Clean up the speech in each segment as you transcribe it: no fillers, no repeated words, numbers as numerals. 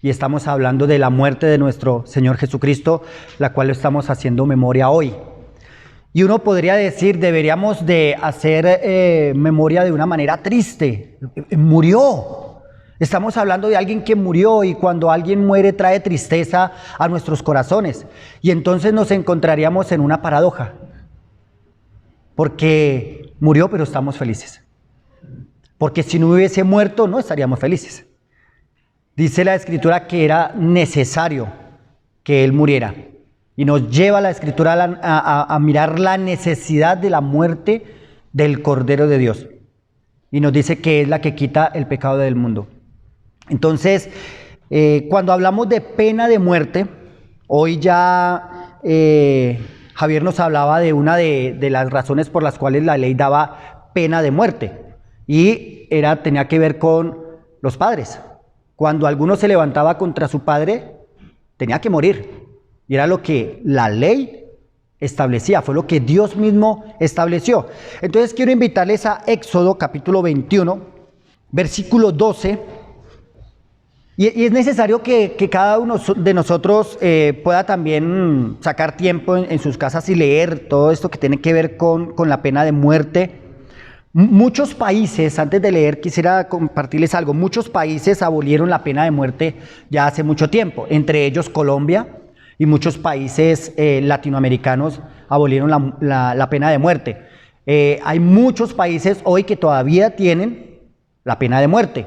y estamos hablando de la muerte de nuestro Señor Jesucristo, la cual estamos haciendo memoria hoy. Y uno podría decir, deberíamos de hacer memoria de una manera triste. Murió. Estamos hablando de alguien que murió, y cuando alguien muere trae tristeza a nuestros corazones. Y entonces nos encontraríamos en una paradoja. Porque murió, pero estamos felices. Porque si no hubiese muerto, no estaríamos felices. Dice la Escritura que era necesario que Él muriera. Y nos lleva la Escritura a mirar la necesidad de la muerte del Cordero de Dios. Y nos dice que es la que quita el pecado del mundo. Entonces, cuando hablamos de pena de muerte, hoy ya Javier nos hablaba de una de las razones por las cuales la ley daba pena de muerte. Y tenía que ver con los padres. Cuando alguno se levantaba contra su padre, tenía que morir. Y era lo que la ley establecía, fue lo que Dios mismo estableció. Entonces quiero invitarles a Éxodo capítulo 21, versículo 12. Y es necesario que cada uno de nosotros pueda también sacar tiempo en sus casas y leer todo esto que tiene que ver con la pena de muerte. Muchos países, antes de leer quisiera compartirles algo, muchos países abolieron la pena de muerte ya hace mucho tiempo, entre ellos Colombia, y muchos países latinoamericanos abolieron la pena de muerte. Hay muchos países hoy que todavía tienen la pena de muerte,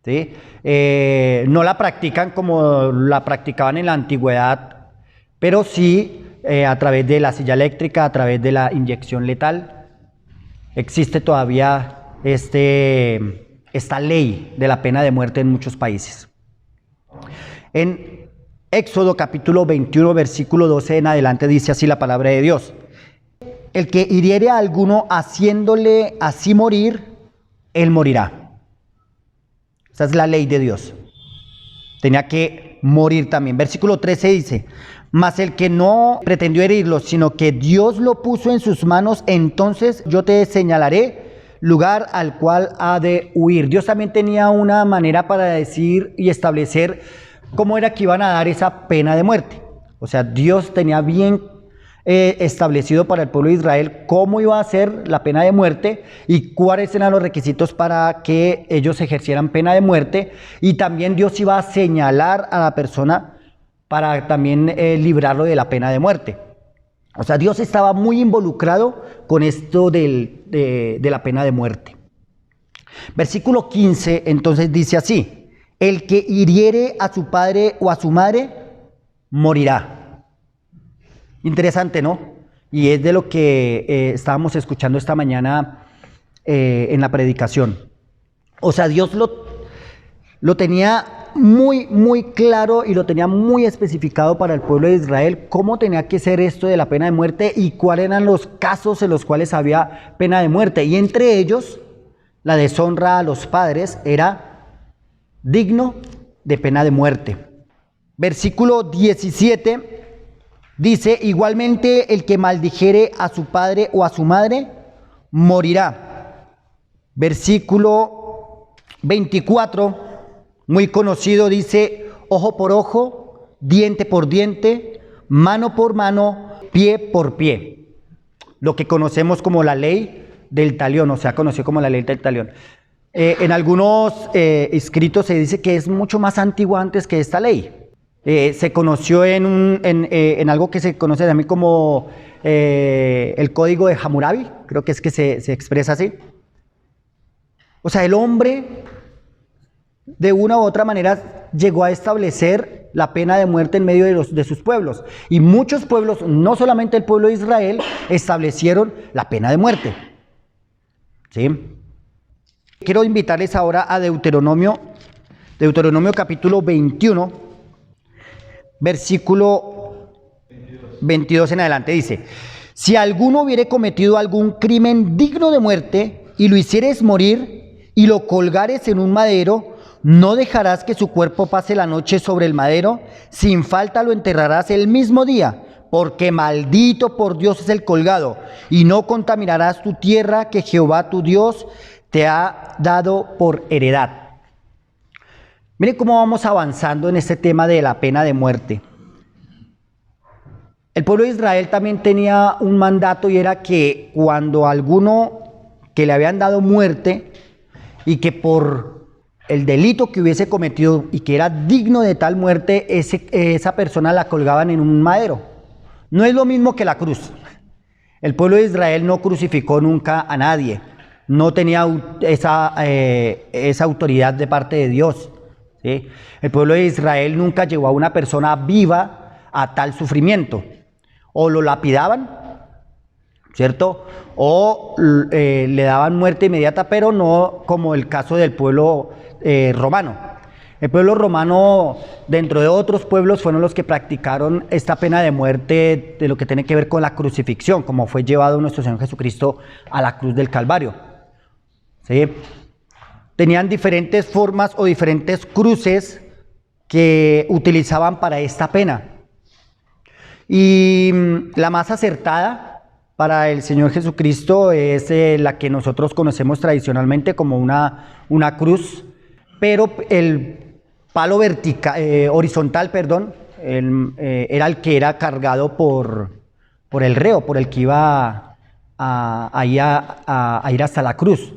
¿sí? No la practican como la practicaban en la antigüedad, pero sí a través de la silla eléctrica, a través de la inyección letal. Existe todavía esta ley de la pena de muerte en muchos países. En Éxodo capítulo 21, versículo 12 en adelante dice así la palabra de Dios: el que hiriere a alguno haciéndole así morir, él morirá. Esa es la ley de Dios. Tenía que morir también. Versículo 13 dice: mas el que no pretendió herirlo, sino que Dios lo puso en sus manos, entonces yo te señalaré lugar al cual ha de huir. Dios también tenía una manera para decir y establecer cómo era que iban a dar esa pena de muerte. O sea, Dios tenía bien establecido para el pueblo de Israel cómo iba a ser la pena de muerte y cuáles eran los requisitos para que ellos ejercieran pena de muerte. Y también Dios iba a señalar a la persona para también librarlo de la pena de muerte. O sea, Dios estaba muy involucrado con esto de la pena de muerte. Versículo 15 entonces dice así: el que hiriere a su padre o a su madre, morirá. Interesante, ¿no? Y es de lo que estábamos escuchando esta mañana en la predicación. O sea, Dios lo tenía muy, muy claro y lo tenía muy especificado para el pueblo de Israel, cómo tenía que ser esto de la pena de muerte y cuáles eran los casos en los cuales había pena de muerte. Y entre ellos, la deshonra a los padres era digno de pena de muerte. Versículo 17 dice: igualmente el que maldijere a su padre o a su madre, morirá. Versículo 24, muy conocido, dice: ojo por ojo, diente por diente, mano por mano, pie por pie. Lo que conocemos como la ley del talión, o sea, conoció como la ley del talión. En algunos escritos se dice que es mucho más antigua antes que esta ley. Se conoció en algo que se conoce también como el Código de Hammurabi, creo que es que se expresa así. O sea, el hombre de una u otra manera llegó a establecer la pena de muerte en medio de sus pueblos. Y muchos pueblos, no solamente el pueblo de Israel, establecieron la pena de muerte. ¿Sí? Quiero invitarles ahora a Deuteronomio capítulo 21, versículo 22 en adelante. Dice: si alguno hubiere cometido algún crimen digno de muerte y lo hicieres morir y lo colgares en un madero, no dejarás que su cuerpo pase la noche sobre el madero, sin falta lo enterrarás el mismo día, porque maldito por Dios es el colgado, y no contaminarás tu tierra que Jehová tu Dios te ha dado por heredad. Miren cómo vamos avanzando en este tema de la pena de muerte. El pueblo de Israel también tenía un mandato y era que cuando alguno que le habían dado muerte y que por el delito que hubiese cometido y que era digno de tal muerte, esa persona la colgaban en un madero. No es lo mismo que la cruz. El pueblo de Israel no crucificó nunca a nadie. No tenía esa autoridad de parte de Dios, ¿sí? El pueblo de Israel nunca llevó a una persona viva a tal sufrimiento. O lo lapidaban, ¿cierto? O le daban muerte inmediata, pero no como el caso del pueblo romano. El pueblo romano, dentro de otros pueblos, fueron los que practicaron esta pena de muerte de lo que tiene que ver con la crucifixión, como fue llevado nuestro Señor Jesucristo a la cruz del Calvario, ¿sí? Tenían diferentes formas o diferentes cruces que utilizaban para esta pena. Y la más acertada para el Señor Jesucristo es la que nosotros conocemos tradicionalmente como una cruz, pero el palo horizontal, era el que era cargado por el reo, por el que iba a ir hasta la cruz.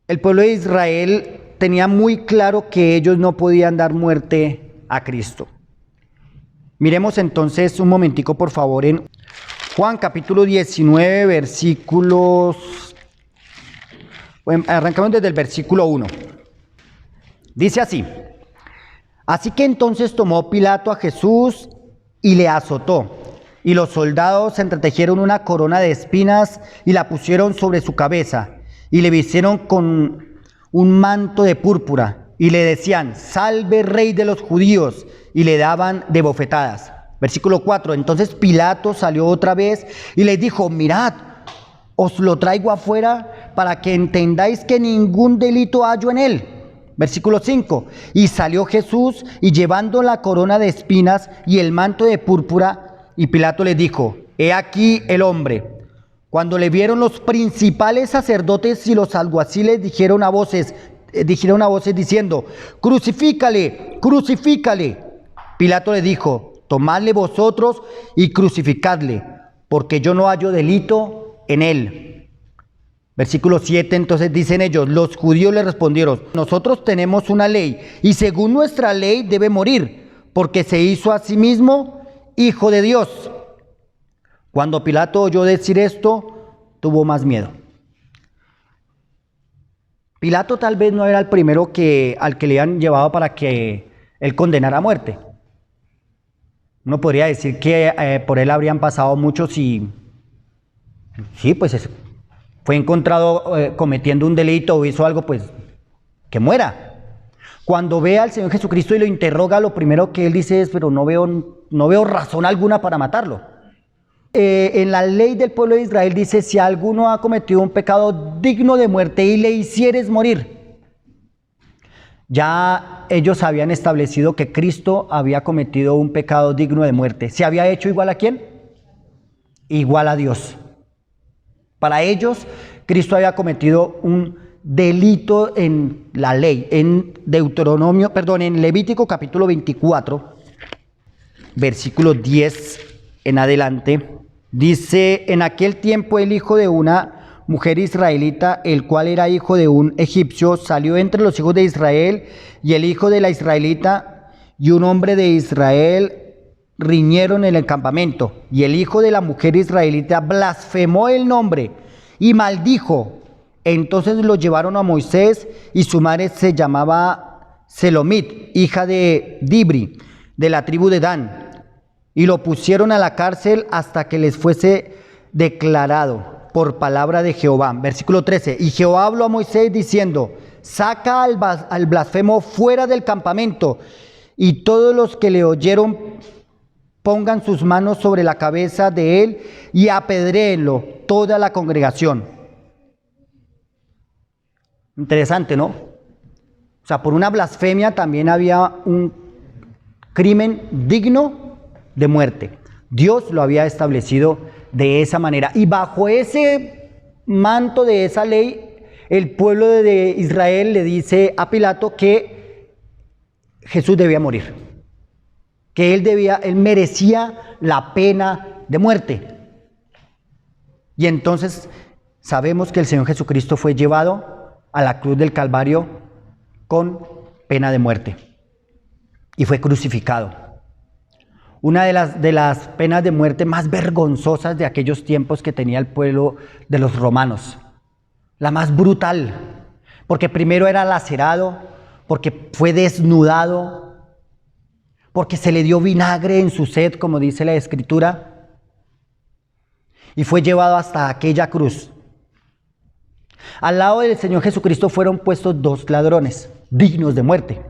El pueblo de Israel tenía muy claro que ellos no podían dar muerte a Cristo. Miremos entonces un momentico, por favor, en Juan capítulo 19, versículos... Bueno, arrancamos desde el versículo 1. Dice así: así que entonces tomó Pilato a Jesús y le azotó, y los soldados entretejieron una corona de espinas y la pusieron sobre su cabeza, y le vistieron con un manto de púrpura, y le decían: salve, rey de los judíos, y le daban de bofetadas. Versículo 4, entonces Pilato salió otra vez y les dijo: mirad, os lo traigo afuera para que entendáis que ningún delito hallo en él. Versículo 5, y salió Jesús y llevando la corona de espinas y el manto de púrpura, y Pilato le dijo: he aquí el hombre. Cuando le vieron los principales sacerdotes y los alguaciles dijeron a voces diciendo: crucifícale, crucifícale. Pilato le dijo: tomadle vosotros y crucificadle, porque yo no hallo delito en él. Versículo 7, entonces dicen ellos, los judíos le respondieron: nosotros tenemos una ley, y según nuestra ley debe morir, porque se hizo a sí mismo hijo de Dios. Cuando Pilato oyó decir esto, tuvo más miedo. Pilato tal vez no era el primero al que le habían llevado para que él condenara a muerte. Uno podría decir que por él habrían pasado muchos y sí, pues fue encontrado cometiendo un delito o hizo algo, pues que muera. Cuando ve al Señor Jesucristo y lo interroga, lo primero que él dice es: pero no veo razón alguna para matarlo. En la ley del pueblo de Israel dice: si alguno ha cometido un pecado digno de muerte y le hicieres morir. Ya ellos habían establecido que Cristo había cometido un pecado digno de muerte. ¿Se había hecho igual a quién? Igual a Dios. Para ellos, Cristo había cometido un delito en la ley. En Levítico capítulo 24, versículo 10 en adelante, dice: en aquel tiempo el hijo de una mujer israelita, el cual era hijo de un egipcio, salió entre los hijos de Israel, y el hijo de la israelita y un hombre de Israel riñeron en el campamento, y el hijo de la mujer israelita blasfemó el nombre y maldijo. Entonces lo llevaron a Moisés, y su madre se llamaba Selomit, hija de Dibri, de la tribu de Dan, y lo pusieron a la cárcel hasta que les fuese declarado por palabra de Jehová. Versículo 13, y Jehová habló a Moisés diciendo: saca al blasfemo fuera del campamento, y todos los que le oyeron pongan sus manos sobre la cabeza de él y apedréenlo toda la congregación. Interesante, ¿no? O sea, por una blasfemia también había un crimen digno de muerte. Dios lo había establecido de esa manera. Y bajo ese manto de esa ley, el pueblo de Israel le dice a Pilato que Jesús debía morir, que él merecía la pena de muerte. Y entonces sabemos que el Señor Jesucristo fue llevado a la cruz del Calvario con pena de muerte y fue crucificado. Una de las penas de muerte más vergonzosas de aquellos tiempos que tenía el pueblo de los romanos, la más brutal, porque primero era lacerado, porque fue desnudado, porque se le dio vinagre en su sed, como dice la Escritura, y fue llevado hasta aquella cruz. Al lado del Señor Jesucristo fueron puestos dos ladrones, dignos de muerte.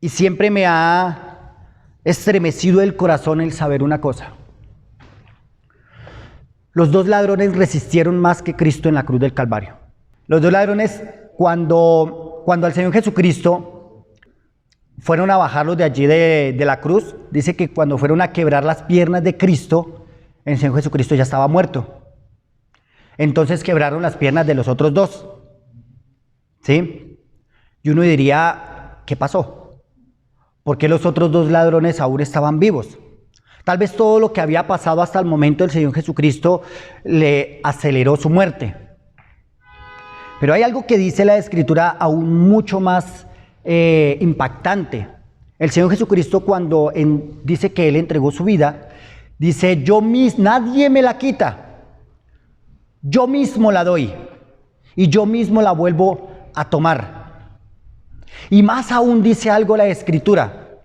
Y siempre me ha estremecido el corazón el saber una cosa. Los dos ladrones resistieron más que Cristo en la cruz del Calvario. Los dos ladrones, cuando al Señor Jesucristo fueron a bajarlos de allí de la cruz, dice que cuando fueron a quebrar las piernas de Cristo, el Señor Jesucristo ya estaba muerto. Entonces quebraron las piernas de los otros dos. ¿Sí? Y uno diría, ¿qué pasó? ¿Por qué los otros dos ladrones aún estaban vivos? Tal vez todo lo que había pasado hasta el momento del Señor Jesucristo le aceleró su muerte. Pero hay algo que dice la Escritura aún mucho más impactante. El Señor Jesucristo cuando dice que Él entregó su vida, dice, nadie me la quita. Yo mismo la doy y yo mismo la vuelvo a tomar. Y más aún dice algo la Escritura.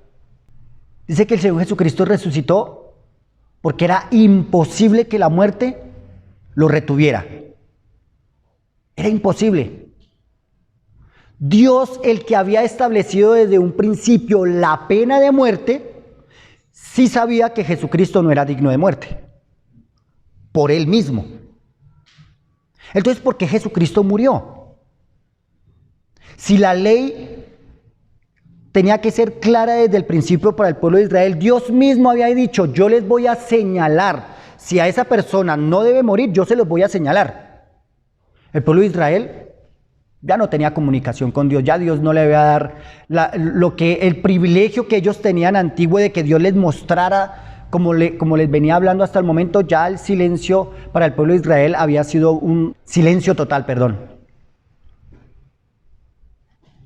Dice que el Señor Jesucristo resucitó porque era imposible que la muerte lo retuviera. Era imposible. Dios, el que había establecido desde un principio la pena de muerte, sí sabía que Jesucristo no era digno de muerte. Por Él mismo. Entonces, ¿por qué Jesucristo murió? Si la ley tenía que ser clara desde el principio para el pueblo de Israel, Dios mismo había dicho, yo les voy a señalar, si a esa persona no debe morir, yo se los voy a señalar. El pueblo de Israel ya no tenía comunicación con Dios, ya Dios no le iba a dar el privilegio que ellos tenían antiguo de que Dios les mostrara. Como les venía hablando hasta el momento, ya el silencio para el pueblo de Israel había sido un silencio total,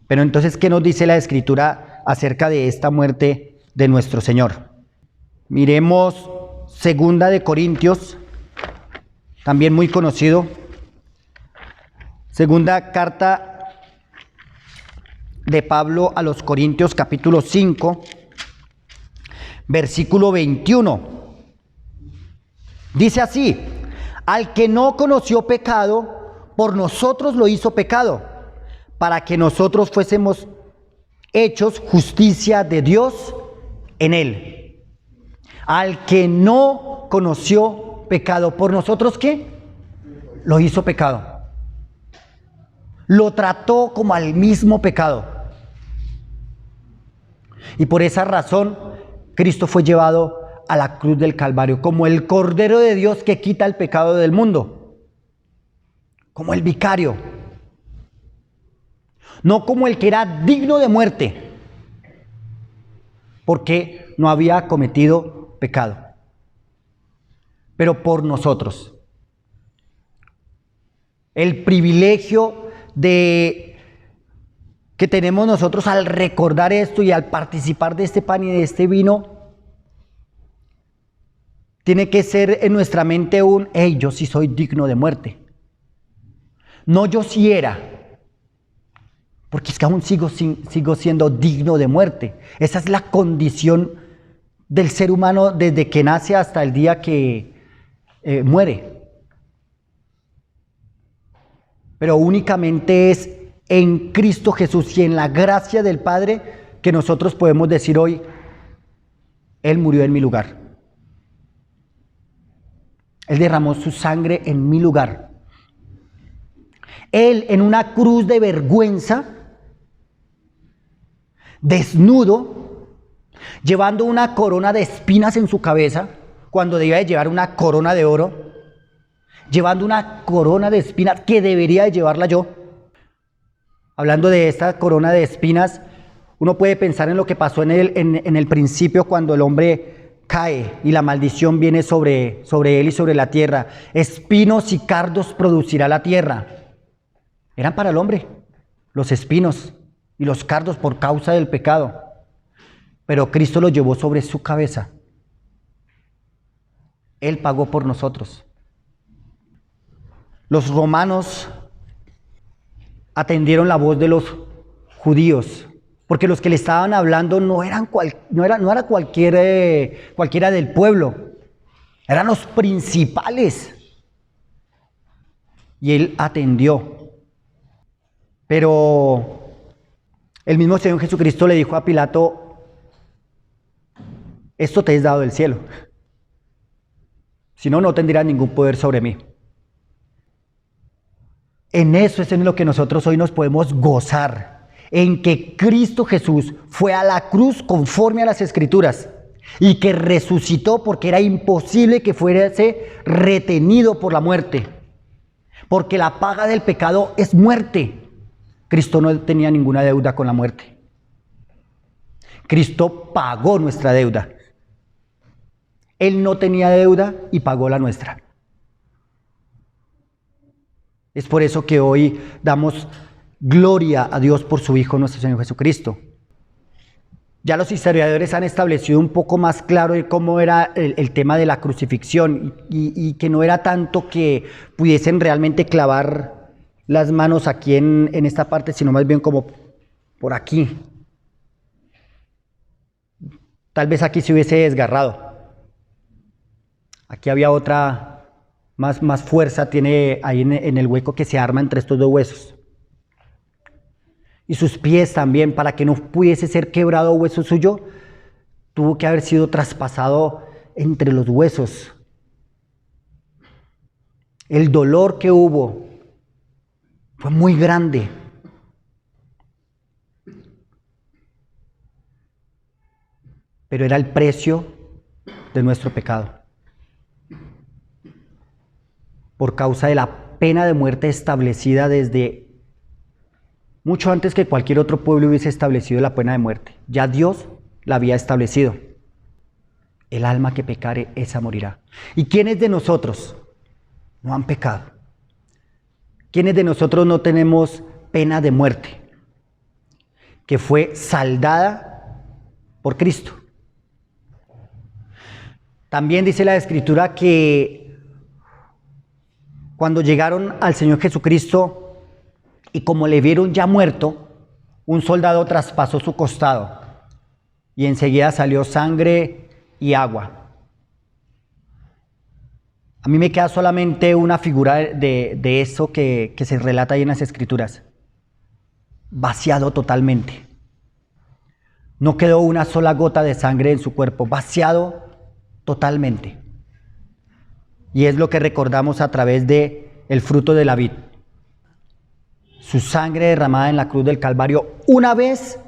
Pero entonces, ¿qué nos dice la Escritura acerca de esta muerte de nuestro Señor? Miremos 2 de Corintios, también muy conocido. Segunda carta de Pablo a los Corintios, capítulo 5. Versículo 21, dice así, al que no conoció pecado, por nosotros lo hizo pecado, para que nosotros fuésemos hechos justicia de Dios en él. Al que no conoció pecado, por nosotros ¿qué? Lo hizo pecado. Lo trató como al mismo pecado. Y por esa razón, Cristo fue llevado a la cruz del Calvario como el Cordero de Dios que quita el pecado del mundo, como el vicario, no como el que era digno de muerte, porque no había cometido pecado, pero por nosotros. El privilegio que tenemos nosotros al recordar esto y al participar de este pan y de este vino, tiene que ser en nuestra mente yo sí soy digno de muerte. No yo sí era, porque es que aún sigo siendo digno de muerte. Esa es la condición del ser humano desde que nace hasta el día que muere. Pero únicamente es en Cristo Jesús y en la gracia del Padre que nosotros podemos decir hoy, Él murió en mi lugar. Él derramó su sangre en mi lugar. Él en una cruz de vergüenza, desnudo, llevando una corona de espinas en su cabeza, cuando debía de llevar una corona de oro, llevando una corona de espinas que debería de llevarla yo. hablando de esta corona de espinas, uno puede pensar en lo que pasó en el principio cuando el hombre cae y la maldición viene sobre él y sobre la tierra. Espinos y cardos producirá la tierra. Eran para el hombre los espinos y los cardos por causa del pecado. Pero Cristo los llevó sobre su cabeza. Él pagó por nosotros. Los romanos atendieron la voz de los judíos, porque los que le estaban hablando no era cualquiera del pueblo, eran los principales. Y él atendió. Pero el mismo Señor Jesucristo le dijo a Pilato: esto te es dado del cielo, si no, no tendrás ningún poder sobre mí. En eso es en lo que nosotros hoy nos podemos gozar, en que Cristo Jesús fue a la cruz conforme a las Escrituras y que resucitó porque era imposible que fuese retenido por la muerte, porque la paga del pecado es muerte. Cristo no tenía ninguna deuda con la muerte. Cristo pagó nuestra deuda. Él no tenía deuda y pagó la nuestra. Es por eso que hoy damos gloria a Dios por su Hijo, nuestro Señor Jesucristo. Ya los historiadores han establecido un poco más claro de cómo era el tema de la crucifixión y que no era tanto que pudiesen realmente clavar las manos aquí en esta parte, sino más bien como por aquí. Tal vez aquí se hubiese desgarrado. Aquí había otra, más fuerza tiene ahí en el hueco que se arma entre estos dos huesos. Y sus pies también, para que no pudiese ser quebrado hueso suyo, tuvo que haber sido traspasado entre los huesos. El dolor que hubo fue muy grande. Pero era el precio de nuestro pecado. Por causa de la pena de muerte establecida desde mucho antes que cualquier otro pueblo hubiese establecido la pena de muerte. Ya Dios la había establecido. El alma que pecare, esa morirá. ¿Y quiénes de nosotros no han pecado? ¿Quiénes de nosotros no tenemos pena de muerte? Que fue saldada por Cristo. También dice la Escritura que cuando llegaron al Señor Jesucristo y como le vieron ya muerto, un soldado traspasó su costado y enseguida salió sangre y agua. A mí me queda solamente una figura de eso que se relata ahí en las Escrituras. Vaciado totalmente. No quedó una sola gota de sangre en su cuerpo, vaciado totalmente. Y es lo que recordamos a través de el fruto de la vid. Su sangre derramada en la cruz del Calvario una vez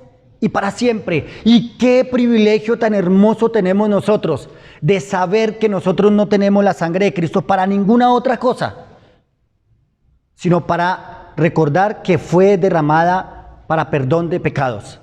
y para siempre. Y qué privilegio tan hermoso tenemos nosotros de saber que nosotros no tenemos la sangre de Cristo para ninguna otra cosa, sino para recordar que fue derramada para perdón de pecados.